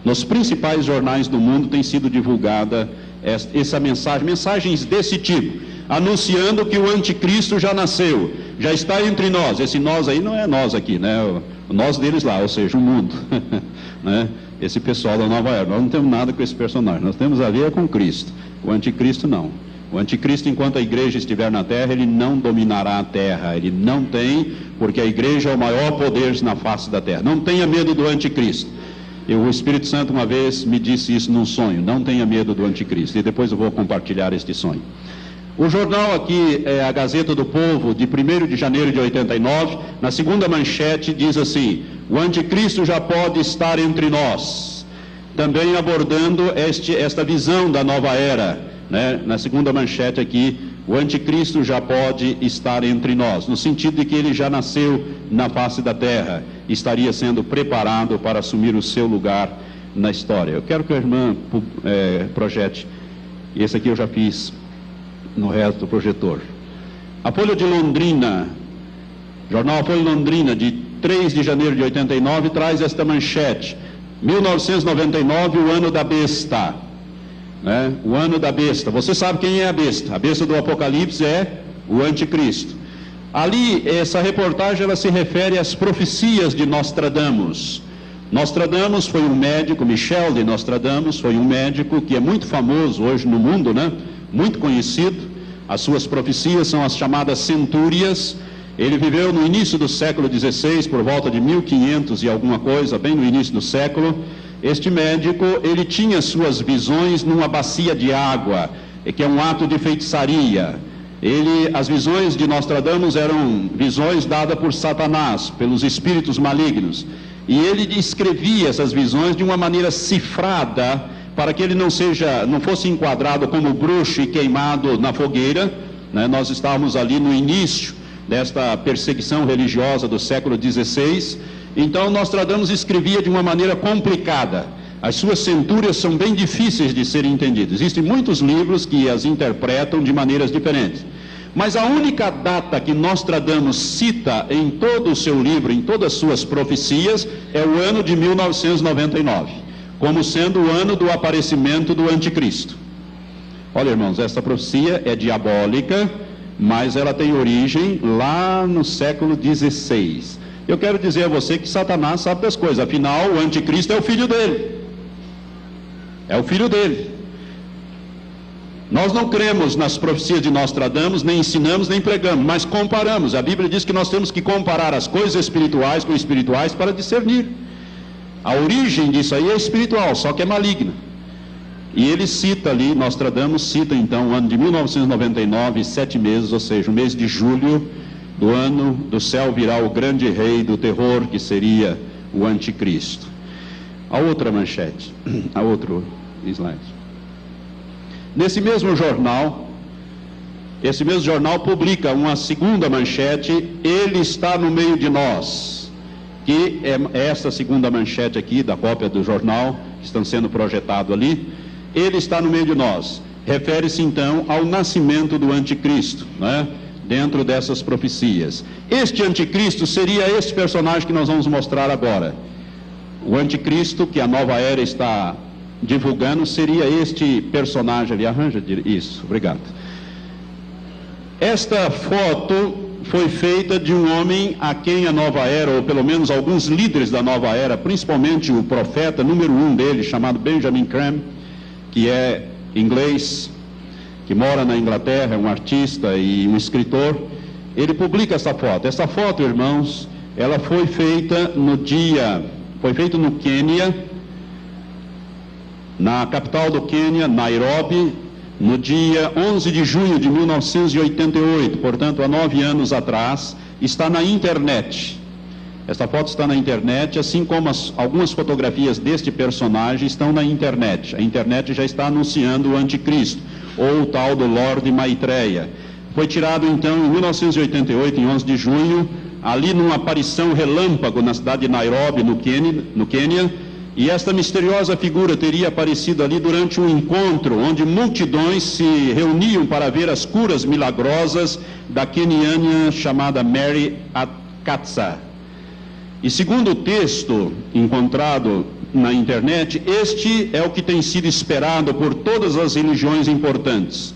Nos principais jornais do mundo tem sido divulgada essa mensagem, mensagens desse tipo, anunciando que o anticristo já nasceu, já está entre nós. Esse nós aí não é nós aqui, né? O nós deles lá, ou seja, o mundo. Né? Esse pessoal da nova era. Nós não temos nada com esse personagem, nós temos a ver com Cristo. O anticristo não. O anticristo, enquanto a igreja estiver na terra, ele não dominará a terra. Ele não tem, porque a igreja é o maior poder na face da terra. Não tenha medo do anticristo. O Espírito Santo uma vez me disse isso num sonho: não tenha medo do anticristo. E depois eu vou compartilhar este sonho. O jornal aqui é a Gazeta do Povo, de 1º de janeiro de 89, na segunda manchete diz assim: o anticristo já pode estar entre nós. Também abordando esta visão da nova era, né? Na segunda manchete aqui, o anticristo já pode estar entre nós, no sentido de que ele já nasceu na face da terra, estaria sendo preparado para assumir o seu lugar na história. Eu quero que a irmã projete, esse aqui eu já fiz no resto do projetor. A Folha de Londrina, jornal A Folha de Londrina, de 3 de janeiro de 89, traz esta manchete: 1999, o ano da besta. Né? O ano da besta. Você sabe quem é a besta? A besta do Apocalipse é o anticristo. Ali, essa reportagem, ela se refere às profecias de Nostradamus. Nostradamus foi um médico, Michel de Nostradamus foi um médico que é muito famoso hoje no mundo, né? Muito conhecido. As suas profecias são as chamadas centúrias. Ele viveu no início do século XVI, por volta de 1500 e alguma coisa, bem no início do século. Este médico, ele tinha suas visões numa bacia de água, que é um ato de feitiçaria. As visões de Nostradamus eram visões dadas por Satanás, pelos espíritos malignos. E ele descrevia essas visões de uma maneira cifrada, para que ele não fosse enquadrado como bruxo e queimado na fogueira, né? Nós estávamos ali no início desta perseguição religiosa do século XVI, Então Nostradamus escrevia de uma maneira complicada. As suas centúrias são bem difíceis de serem entendidas. Existem muitos livros que as interpretam de maneiras diferentes. Mas a única data que Nostradamus cita em todo o seu livro, em todas as suas profecias, é o ano de 1999, como sendo o ano do aparecimento do anticristo. Olha, irmãos, essa profecia é diabólica, mas ela tem origem lá no século XVI. Eu quero dizer a você que Satanás sabe das coisas, afinal o anticristo é o filho dele. É o filho dele. Nós não cremos nas profecias de Nostradamus, nem ensinamos, nem pregamos, mas comparamos. A Bíblia diz que nós temos que comparar as coisas espirituais com espirituais para discernir. A origem disso aí é espiritual, só que é maligna. E ele cita ali, Nostradamus cita então o ano de 1999, 7 meses, ou seja, o mês de julho do ano, do céu virá o grande rei do terror, que seria o anticristo. A outra manchete, a outro slide. Nesse mesmo jornal, esse mesmo jornal publica uma segunda manchete, ele está no meio de nós, que é essa segunda manchete aqui da cópia do jornal, que estão sendo projetado ali. Ele está no meio de nós. Refere-se então ao nascimento do anticristo, né? Dentro dessas profecias. Este anticristo seria esse personagem que nós vamos mostrar agora. O anticristo que a nova era está divulgando seria este personagem ali. Arranja isso, obrigado. Esta foto foi feita de um homem a quem a nova era, ou pelo menos alguns líderes da nova era, principalmente o profeta número 1 dele, chamado Benjamin Graham, que é inglês, que mora na Inglaterra, é um artista e um escritor. Ele publica essa foto. Essa foto, irmãos, ela foi feita no Quênia, na capital do Quênia, Nairobi, no dia 11 de junho de 1988, portanto há 9 anos atrás. Está na internet. Esta foto está na internet, assim como algumas fotografias deste personagem estão na internet. A internet já está anunciando o anticristo, ou o tal do Lorde Maitreya. Foi tirado então em 1988, em 11 de junho, ali numa aparição relâmpago na cidade de Nairobi, no Quênia, e esta misteriosa figura teria aparecido ali durante um encontro, onde multidões se reuniam para ver as curas milagrosas da queniana chamada Mary Atkatsa. E segundo o texto encontrado na internet, este é o que tem sido esperado por todas as religiões importantes.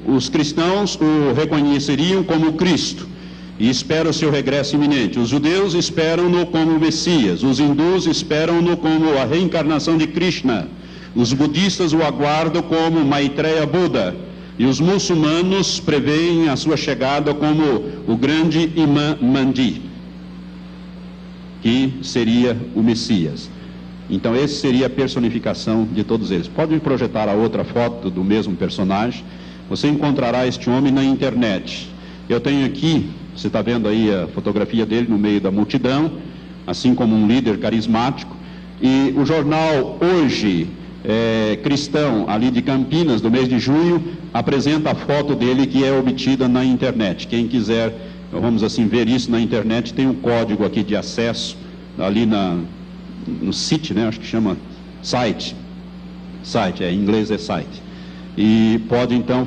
Os cristãos o reconheceriam como Cristo e esperam seu regresso iminente. Os judeus esperam-no como Messias, os hindus esperam-no como a reencarnação de Krishna, os budistas o aguardam como Maitreya Buda, e os muçulmanos preveem a sua chegada como o grande Imam Mahdi, que seria o Messias. Então essa seria a personificação de todos eles. Pode projetar a outra foto do mesmo personagem. Você encontrará este homem na internet. Eu tenho aqui, você está vendo aí a fotografia dele no meio da multidão, assim como um líder carismático. E o jornal Hoje Cristão, ali de Campinas, do mês de junho, apresenta a foto dele que é obtida na internet. Quem quiser, vamos assim, ver isso na internet, tem um código aqui de acesso, ali no site, né? Acho que chama site, em inglês é site. E pode então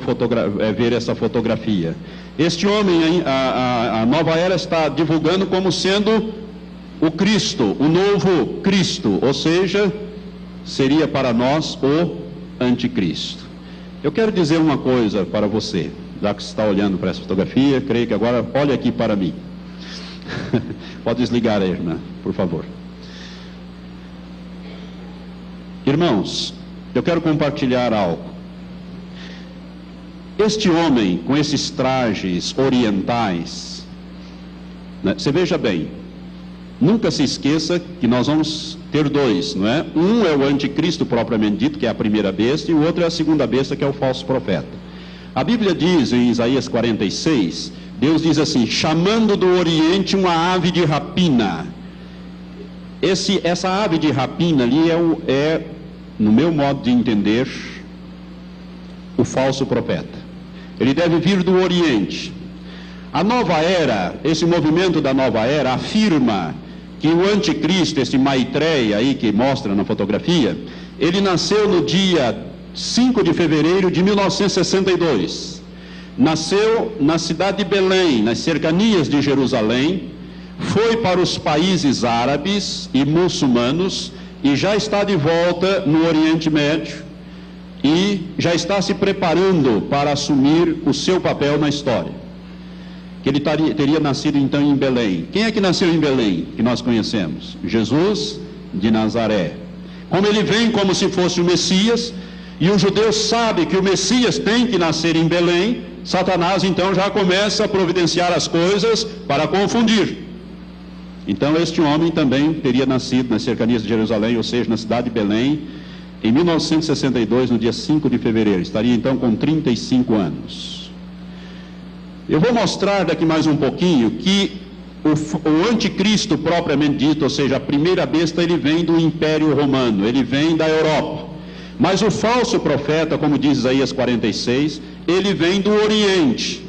ver essa fotografia. Este homem, a nova era está divulgando como sendo o Cristo, o novo Cristo, ou seja, seria para nós o anticristo. Eu quero dizer uma coisa para você, já que você está olhando para essa fotografia, creio que agora olhe aqui para mim. Pode desligar aí, irmã, por favor. Irmãos, eu quero compartilhar algo. Este homem, com esses trajes orientais, né, você veja bem, nunca se esqueça que nós vamos ter dois, não é? Um é o anticristo propriamente dito, que é a primeira besta, e o outro é a segunda besta, que é o falso profeta. A Bíblia diz, em Isaías 46, Deus diz assim: chamando do Oriente uma ave de rapina. Essa ave de rapina ali no meu modo de entender, o falso profeta. Ele deve vir do Oriente. A nova era, esse movimento da nova era afirma que o anticristo, esse Maitreya aí que mostra na fotografia, ele nasceu no dia 5 de fevereiro de 1962. Nasceu na cidade de Belém, nas cercanias de Jerusalém, foi para os países árabes e muçulmanos e já está de volta no Oriente Médio e já está se preparando para assumir o seu papel na história. Que ele teria nascido então em Belém. Quem é que nasceu em Belém, que nós conhecemos? Jesus de Nazaré. Como ele vem como se fosse o Messias, e o judeu sabe que o Messias tem que nascer em Belém, Satanás então já começa a providenciar as coisas para confundir. Então este homem também teria nascido nas cercanias de Jerusalém, ou seja, na cidade de Belém, em 1962, no dia 5 de fevereiro. Estaria então com 35 anos. Eu vou mostrar daqui mais um pouquinho que o anticristo propriamente dito, ou seja, a primeira besta, ele vem do Império Romano, ele vem da Europa. Mas o falso profeta, como diz Isaías 46, ele vem do Oriente.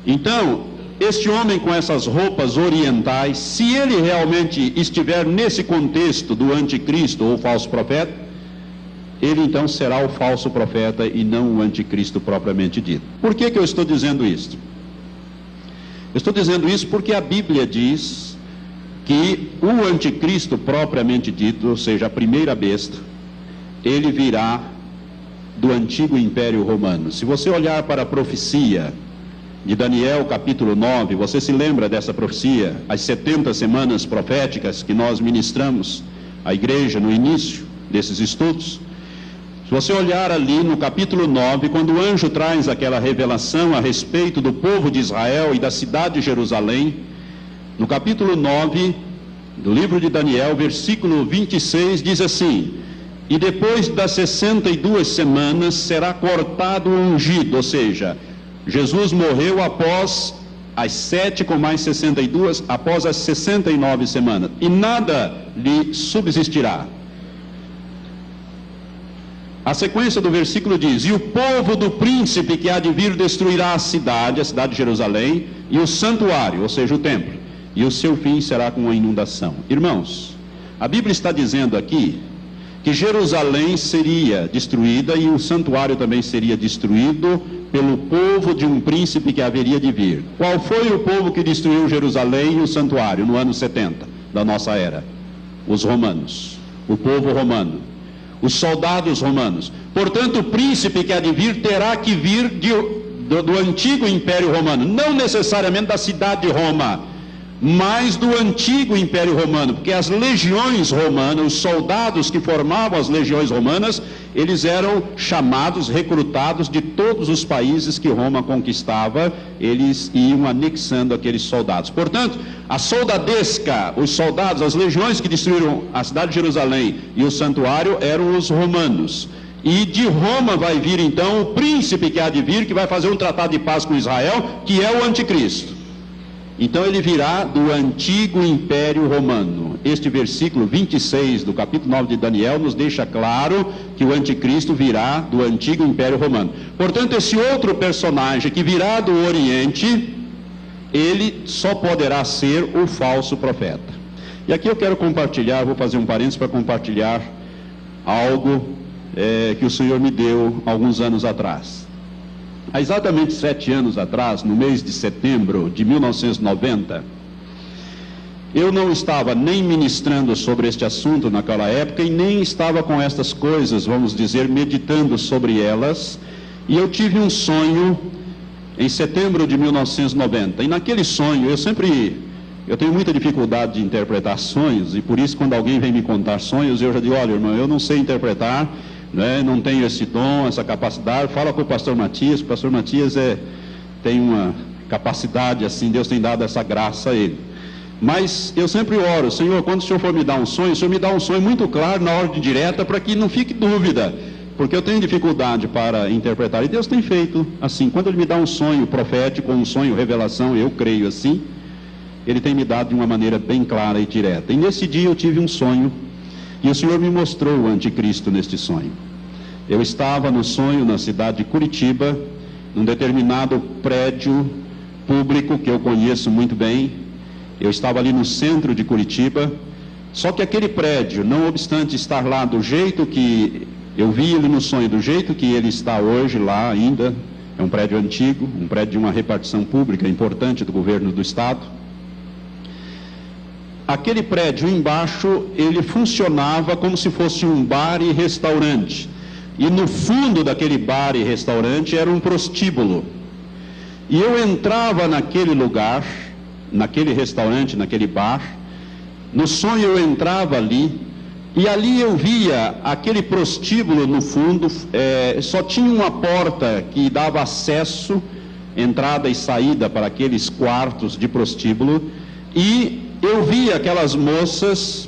Então, este homem com essas roupas orientais, se ele realmente estiver nesse contexto do anticristo ou falso profeta, ele então será o falso profeta e não o anticristo propriamente dito. Por que eu estou dizendo isso? Eu estou dizendo isso porque a Bíblia diz que o anticristo propriamente dito, ou seja, a primeira besta, ele virá do antigo Império Romano. Se você olhar para a profecia de Daniel capítulo 9, você se lembra dessa profecia, as 70 semanas proféticas que nós ministramos à igreja no início desses estudos? Se você olhar ali no capítulo 9, quando o anjo traz aquela revelação a respeito do povo de Israel e da cidade de Jerusalém, no capítulo 9 do livro de Daniel, versículo 26, diz assim: e depois das 62 semanas será cortado o ungido, ou seja, Jesus morreu após as 7 com mais 62, após as 69 semanas, e nada lhe subsistirá. A sequência do versículo diz: e o povo do príncipe que há de vir destruirá a cidade de Jerusalém, e o santuário, ou seja, o templo, e o seu fim será com a inundação. Irmãos, a Bíblia está dizendo aqui que Jerusalém seria destruída e o santuário também seria destruído pelo povo de um príncipe que haveria de vir. Qual foi o povo que destruiu Jerusalém e o santuário no ano 70 da nossa era? Os romanos, o povo romano, os soldados romanos. Portanto, o príncipe que há de vir terá que vir do antigo Império Romano, não necessariamente da cidade de Roma, mas do antigo Império Romano, porque as legiões romanas, os soldados que formavam as legiões romanas, eles eram chamados, recrutados de todos os países que Roma conquistava, eles iam anexando aqueles soldados. Portanto, a soldadesca, os soldados, as legiões que destruíram a cidade de Jerusalém e o santuário eram os romanos. E de Roma vai vir então o príncipe que há de vir, que vai fazer um tratado de paz com Israel, que é o anticristo. Então ele virá do antigo Império Romano. Este versículo 26 do capítulo 9 de Daniel nos deixa claro que o anticristo virá do antigo Império Romano. Portanto, esse outro personagem que virá do Oriente, ele só poderá ser o falso profeta. E aqui eu quero compartilhar, vou fazer um parênteses para compartilhar algo que o Senhor me deu alguns anos atrás. Há exatamente 7 anos atrás, no mês de setembro de 1990, eu não estava nem ministrando sobre este assunto naquela época e nem estava com estas coisas, vamos dizer, meditando sobre elas, e eu tive um sonho em setembro de 1990, e naquele sonho eu tenho muita dificuldade de interpretar sonhos, e por isso quando alguém vem me contar sonhos, eu já digo: olha, irmão, eu não sei interpretar, não tenho esse dom, essa capacidade. Fala com o pastor Matias. O pastor Matias tem uma capacidade assim, Deus tem dado essa graça a ele. Mas eu sempre oro: Senhor, quando o Senhor for me dar um sonho, o Senhor me dá um sonho muito claro, na ordem direta, para que não fique dúvida, porque eu tenho dificuldade para interpretar. E Deus tem feito assim, quando Ele me dá um sonho profético, um sonho revelação, eu creio assim, Ele tem me dado de uma maneira bem clara e direta. E nesse dia eu tive um sonho, e o Senhor me mostrou o anticristo neste sonho. Eu estava no sonho na cidade de Curitiba, num determinado prédio público que eu conheço muito bem. Eu estava ali no centro de Curitiba, só que aquele prédio, não obstante estar lá do jeito que eu vi ele no sonho, do jeito que ele está hoje lá ainda, é um prédio antigo, um prédio de uma repartição pública importante do governo do estado. Aquele prédio embaixo, ele funcionava como se fosse um bar e restaurante. E no fundo daquele bar e restaurante era um prostíbulo. E eu entrava naquele lugar, naquele restaurante, naquele bar. No sonho eu entrava ali, e ali eu via aquele prostíbulo no fundo, só tinha uma porta que dava acesso, entrada e saída para aqueles quartos de prostíbulo, e eu via aquelas moças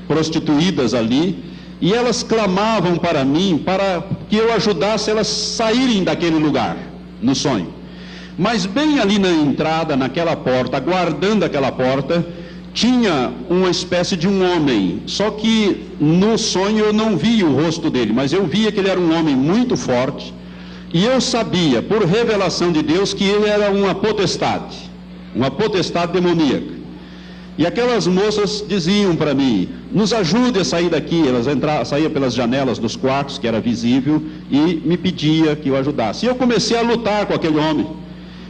prostituídas ali, e elas clamavam para mim, para que eu ajudasse elas a saírem daquele lugar, no sonho. Mas bem ali na entrada, naquela porta, guardando aquela porta, tinha uma espécie de um homem, só que no sonho eu não via o rosto dele, mas eu via que ele era um homem muito forte, e eu sabia, por revelação de Deus, que ele era uma potestade demoníaca. E aquelas moças diziam para mim, nos ajude a sair daqui. Elas saíam pelas janelas dos quartos, que era visível, e me pedia que eu ajudasse. E eu comecei a lutar com aquele homem,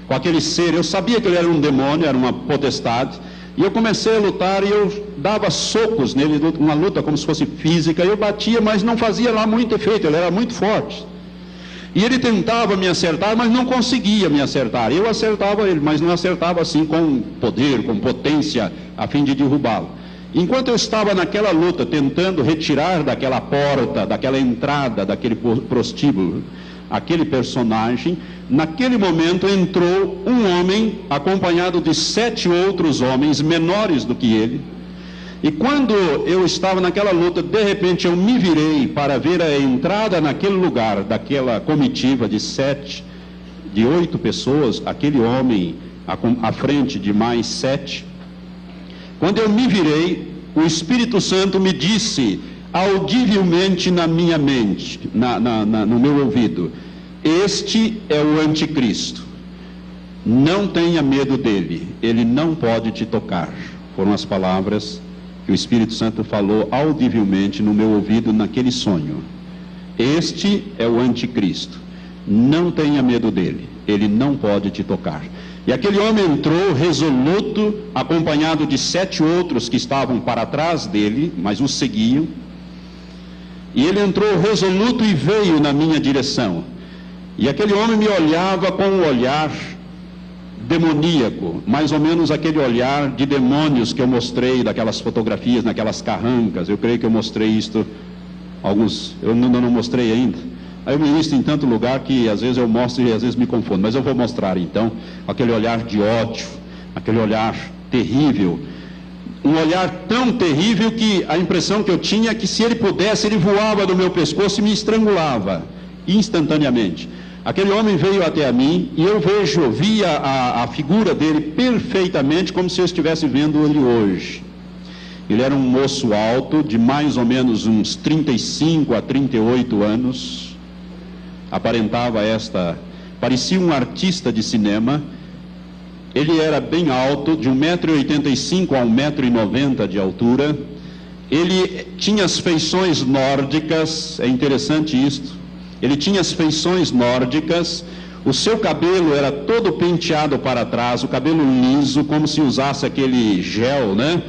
com aquele ser. Eu sabia que ele era um demônio, era uma potestade. E eu comecei a lutar e eu dava socos nele, uma luta como se fosse física. Eu batia, mas não fazia lá muito efeito, ele era muito forte. E ele tentava me acertar, mas não conseguia me acertar. Eu acertava ele, mas não acertava assim com poder, com potência, a fim de derrubá-lo. Enquanto eu estava naquela luta, tentando retirar daquela porta, daquela entrada, daquele prostíbulo, aquele personagem, naquele momento entrou um homem acompanhado de 7 outros homens menores do que ele. E quando eu estava naquela luta, de repente eu me virei para ver a entrada naquele lugar, daquela comitiva de 8 pessoas, aquele homem à frente de mais 7. Quando eu me virei, o Espírito Santo me disse audivelmente na minha mente, no meu ouvido: este é o anticristo, não tenha medo dele, ele não pode te tocar. Foram as palavras que o Espírito Santo falou audivelmente no meu ouvido naquele sonho. Este é o anticristo, não tenha medo dele, ele não pode te tocar. E aquele homem entrou resoluto, acompanhado de 7 outros que estavam para trás dele, mas o seguiam. E ele entrou resoluto e veio na minha direção. E aquele homem me olhava com um olhar demoníaco, mais ou menos aquele olhar de demônios que eu mostrei daquelas fotografias, naquelas carrancas. Eu creio que eu mostrei isto, alguns, eu ainda não mostrei ainda. Aí eu ministro em tanto lugar que às vezes eu mostro e às vezes me confundo, mas eu vou mostrar então, aquele olhar de ódio, aquele olhar terrível, um olhar tão terrível que a impressão que eu tinha é que se ele pudesse, ele voava do meu pescoço e me estrangulava, instantaneamente. Aquele homem veio até a mim e eu via a figura dele perfeitamente, como se eu estivesse vendo ele hoje. Ele era um moço alto, de mais ou menos uns 35 a 38 anos, parecia um artista de cinema. Ele era bem alto, de 1,85 m a 1,90 m de altura. Ele tinha as feições nórdicas, é interessante isto. Ele tinha as feições nórdicas, o seu cabelo era todo penteado para trás, o cabelo liso, como se usasse aquele gel, né?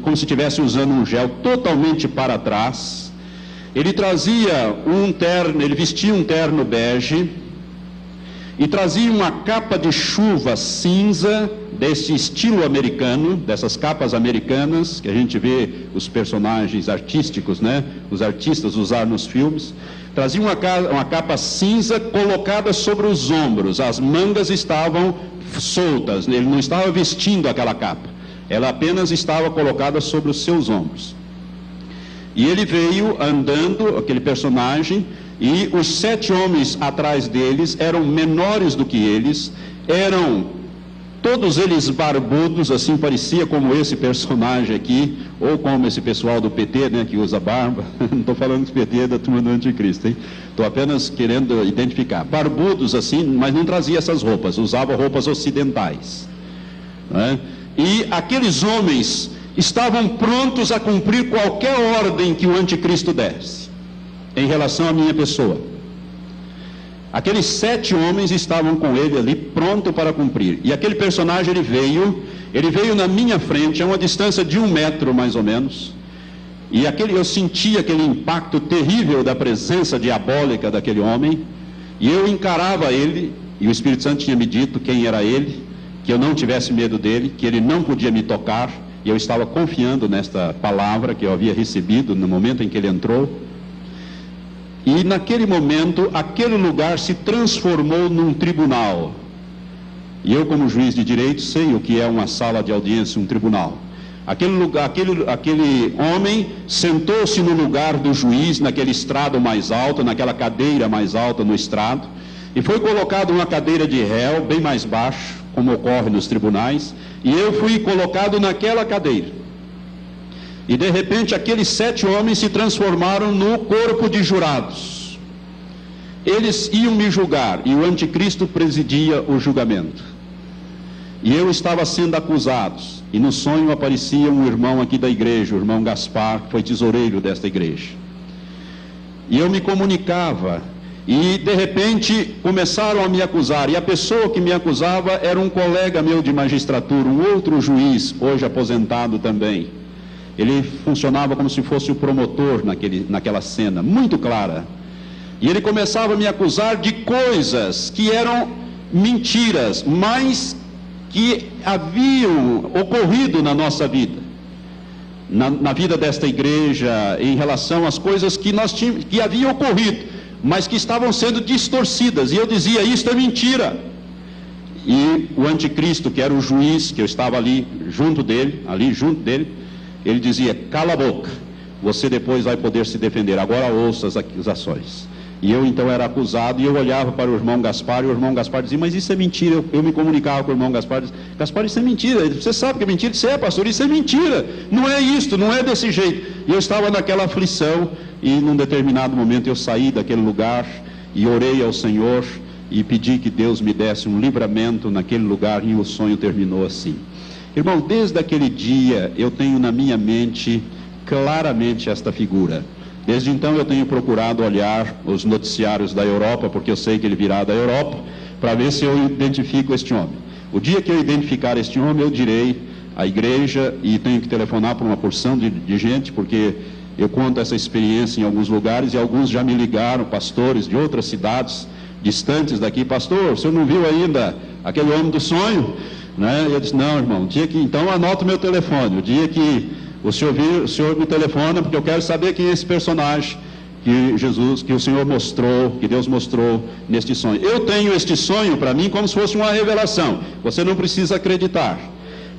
Como se estivesse usando um gel totalmente para trás. Ele trazia um terno, ele vestia um terno bege, e trazia uma capa de chuva cinza, desse estilo americano, dessas capas americanas, que a gente vê os personagens artísticos, né? Os artistas usar nos filmes. Trazia uma capa cinza colocada sobre os ombros, as mangas estavam soltas, ele não estava vestindo aquela capa, ela apenas estava colocada sobre os seus ombros. E ele veio andando, aquele personagem, e os 7 homens atrás deles eram menores do que eles, eram todos eles barbudos, assim, parecia como esse personagem aqui, ou como esse pessoal do PT, né, que usa barba. Não estou falando que o PT é da turma do anticristo, hein? Estou apenas querendo identificar. Barbudos assim, mas não trazia essas roupas, usava roupas ocidentais, né? E aqueles homens estavam prontos a cumprir qualquer ordem que o anticristo desse, em relação à minha pessoa. Aqueles 7 homens estavam com ele ali, pronto para cumprir. E aquele personagem, ele veio na minha frente, a uma distância de 1 metro mais ou menos. E eu senti aquele impacto terrível da presença diabólica daquele homem. E eu encarava ele, e o Espírito Santo tinha me dito quem era ele, que eu não tivesse medo dele, que ele não podia me tocar. E eu estava confiando nesta palavra que eu havia recebido no momento em que ele entrou. E naquele momento, aquele lugar se transformou num tribunal. E eu, como juiz de direito, sei o que é uma sala de audiência, um tribunal. Aquele homem sentou-se no lugar do juiz, naquele estrado mais alto, naquela cadeira mais alta no estrado, e foi colocado uma cadeira de réu, bem mais baixo, como ocorre nos tribunais, e eu fui colocado naquela cadeira. E de repente aqueles 7 homens se transformaram no corpo de jurados. Eles iam me julgar e o anticristo presidia o julgamento. E eu estava sendo acusado. E no sonho aparecia um irmão aqui da igreja, o irmão Gaspar, que foi tesoureiro desta igreja. E eu me comunicava. E de repente começaram a me acusar. E a pessoa que me acusava era um colega meu de magistratura, um outro juiz, hoje aposentado também. Ele funcionava como se fosse o promotor naquela cena, muito clara. E ele começava a me acusar de coisas que eram mentiras, mas que haviam ocorrido na nossa vida, na vida desta igreja, em relação às coisas que que haviam ocorrido, mas que estavam sendo distorcidas. E eu dizia, isto é mentira. E o anticristo, que era o juiz, que eu estava ali junto dele, ele dizia, cala a boca, você depois vai poder se defender, agora ouça as acusações. E eu então era acusado, e eu olhava para o irmão Gaspar, e o irmão Gaspar dizia, mas isso é mentira. Eu me comunicava com o irmão Gaspar, dizia, Gaspar, isso é mentira, você sabe que é mentira? Isso é, pastor, isso é mentira, não é isto, não é desse jeito. E eu estava naquela aflição, e num determinado momento eu saí daquele lugar, e orei ao Senhor, e pedi que Deus me desse um livramento naquele lugar, e o sonho terminou assim. Irmão, desde aquele dia eu tenho na minha mente claramente esta figura. Desde então eu tenho procurado olhar os noticiários da Europa, porque eu sei que ele virá da Europa, para ver se eu identifico este homem. O dia que eu identificar este homem, eu direi à igreja, e tenho que telefonar para uma porção de gente, porque eu conto essa experiência em alguns lugares, e alguns já me ligaram, pastores de outras cidades distantes daqui, pastor, o senhor não viu ainda aquele homem do sonho? Né? Eu disse, não, irmão, então anota o meu telefone, o dia que o senhor me telefona, porque eu quero saber quem é esse personagem que o Senhor mostrou, que Deus mostrou neste sonho. Eu tenho este sonho para mim como se fosse uma revelação, você não precisa acreditar,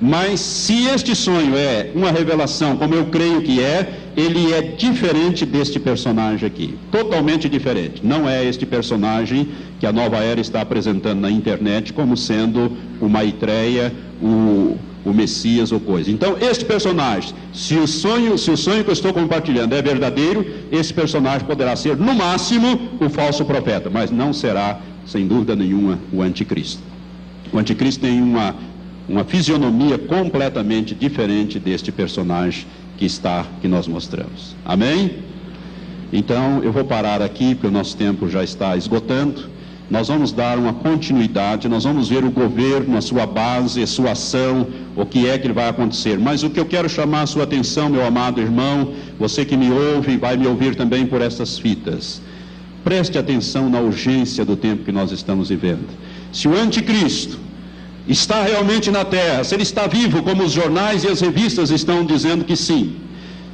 mas se este sonho é uma revelação, como eu creio que é, ele é diferente deste personagem aqui, totalmente diferente. Não é este personagem que a Nova Era está apresentando na internet como sendo o Maitreya, o Messias ou coisa. Então, este personagem, se o sonho que eu estou compartilhando é verdadeiro, esse personagem poderá ser, no máximo, o falso profeta, mas não será, sem dúvida nenhuma, o anticristo. O anticristo tem uma fisionomia completamente diferente deste personagem que nós mostramos. Amém? Então, eu vou parar aqui, porque o nosso tempo já está esgotando. Nós vamos dar uma continuidade, nós vamos ver o governo, a sua base, a sua ação, o que é que vai acontecer. Mas o que eu quero chamar a sua atenção, meu amado irmão, você que me ouve, vai me ouvir também por essas fitas. Preste atenção na urgência do tempo que nós estamos vivendo. Se o anticristo está realmente na terra, se ele está vivo, como os jornais e as revistas estão dizendo que sim,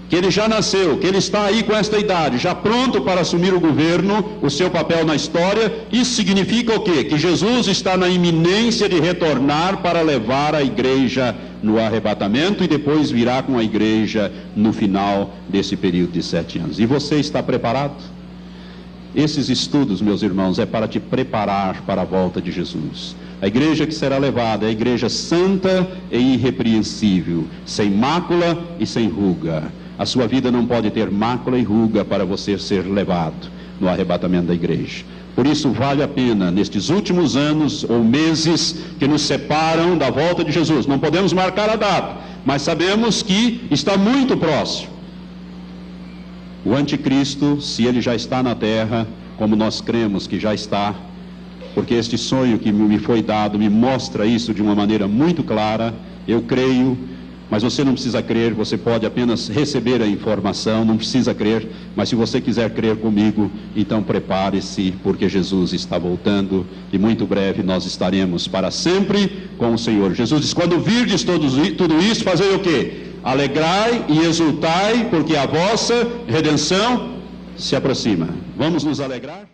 que ele já nasceu, que ele está aí com esta idade, já pronto para assumir o governo, o seu papel na história, isso significa o quê? Que Jesus está na iminência de retornar para levar a igreja no arrebatamento e depois virá com a igreja no final desse período de 7 anos. E você está preparado? Esses estudos, meus irmãos, é para te preparar para a volta de Jesus. A igreja que será levada é a igreja santa e irrepreensível, sem mácula e sem ruga. A sua vida não pode ter mácula e ruga para você ser levado no arrebatamento da igreja. Por isso vale a pena, nestes últimos anos ou meses que nos separam da volta de Jesus, não podemos marcar a data, mas sabemos que está muito próximo. O anticristo, se ele já está na terra, como nós cremos que já está, porque este sonho que me foi dado me mostra isso de uma maneira muito clara, eu creio, mas você não precisa crer, você pode apenas receber a informação, não precisa crer, mas se você quiser crer comigo, então prepare-se, porque Jesus está voltando, e muito breve nós estaremos para sempre com o Senhor. Jesus diz, quando virdes tudo isso, fazei o quê? Alegrai e exultai, porque a vossa redenção se aproxima. Vamos nos alegrar?